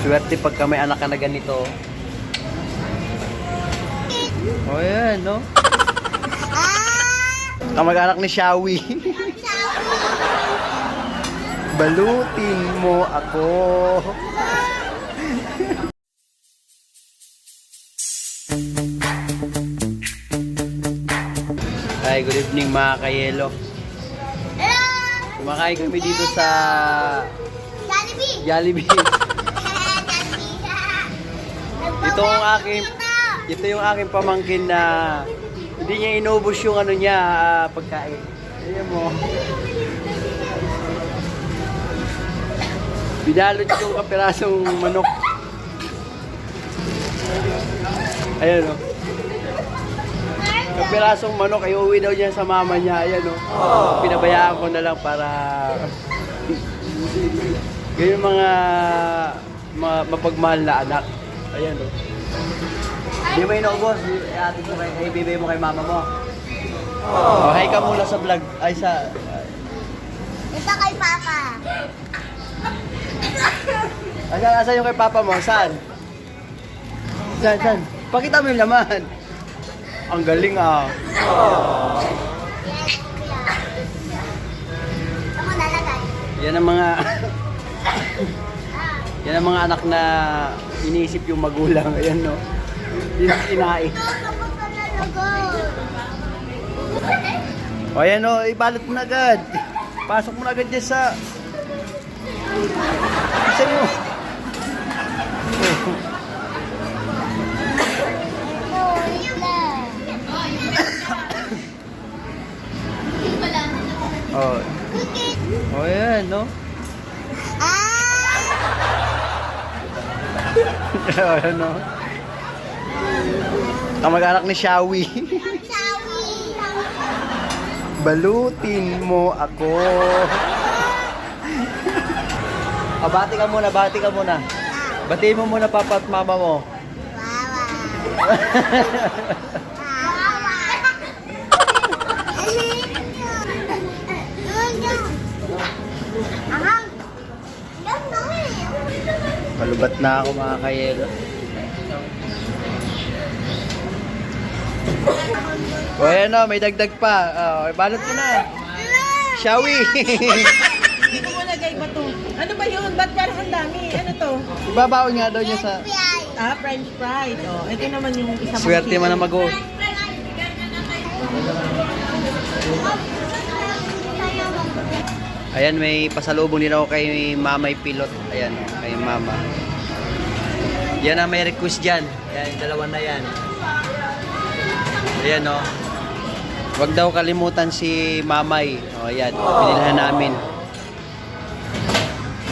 Swerte pagka may anak ka na ganito. O yan, no? Kamag-anak ni Shawi. Balutin mo ako. Hi, good evening mga kayelo. Kumakain kami dito sa Jollibee. Ito yung aking pamangkin na hindi niya inubos yung ano niya, pagkain. Ayan mo. Binalot yung kapirasong manok. Ayan o. Kapirasong manok ay uwi daw niya sa mama niya. Ayan o. Pinabayaan ko na lang para ganyan mga mapagmahal na anak. Ayan o. Di mo inubos. Ibibigay mo kay mama mo. Hi ka muna sa vlog. Ay sa... Ito kay Papa. Asan yung kay Papa mo? Saan? Saan? Pakita mo yung laman. Ang galing ah. Yes, kuya. Ako nalagay. Yan ang mga... Yan ang mga anak na iniisip yung magulang. Ayan no. Hindi na kinain. Kapag ka nalagay. O ayan no, ibalot mo na agad. Pasok mo na agad dyan sa... Saan mo? Oh. Oh, yan, no? Ayan, no? Kamag-anak ni Shawi. Balutin mo ako. Bati ka muna, bati ka muna. Batiin mo muna papa at mama mo. Palubat na ako mga kayelo. O ayan o, may dagdag pa. Balot mo na. Shawi. Hindi ko muna gay ba to? Ano ba yun? Ba't parang ang dami? Ano to? Ibabaon nga daw niya sa... French fries. Oh, ito naman yung isa mong Swerte mo na mag-o. Ayan, may pasalubong din ako kay Mamay Pilot. Ayan, kay Mama. Yan ang may request dyan. Ayan, dalawa na yan. Ayan, o. Huwag daw kalimutan si Mamay. O, ayan. Pinilhan namin.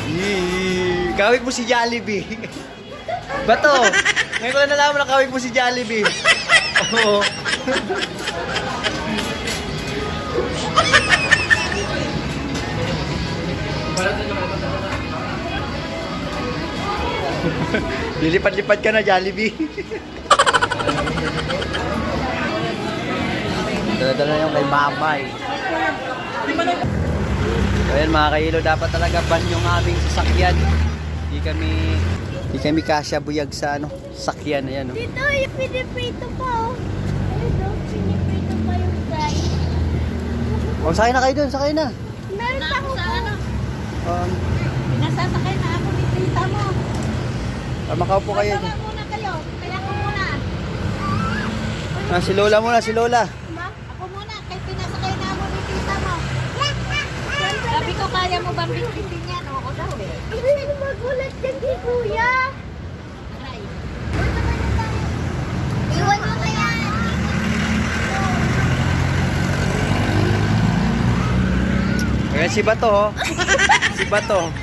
Yee! Kawig mo si Jollibee. Bato! Ngayon ko na nalaman na kawig mo si Jollibee. Oo. Lilipad-lipad ka na, Jollibee. Dala-dala na yung kay Mamay. So ayan mga kailo, dapat talaga ban yung aming sasakyan. Hindi kami kasya buyag sa ano, sakyan. Ayan, no? Dito yung piniprito pa. Dito, piniprito pa yung fries. Sakay na kayo dun, sakay na. Meron pa ako po. Pinasasakay na ako ni tita mo. Makaupo kayo. Kaya muna kayo. Kaya ako muna. Si Lola muna, si Lola. Ma, ako muna. Kaya pinasakay na ako ni tita mo. Sabi ko, kaya mo bang bitbitin yan? Oo daw eh. Hindi magulat yan kay Kuya. Aray. Iwan mo kaya. Ayan si Bato, oh. Si Bato.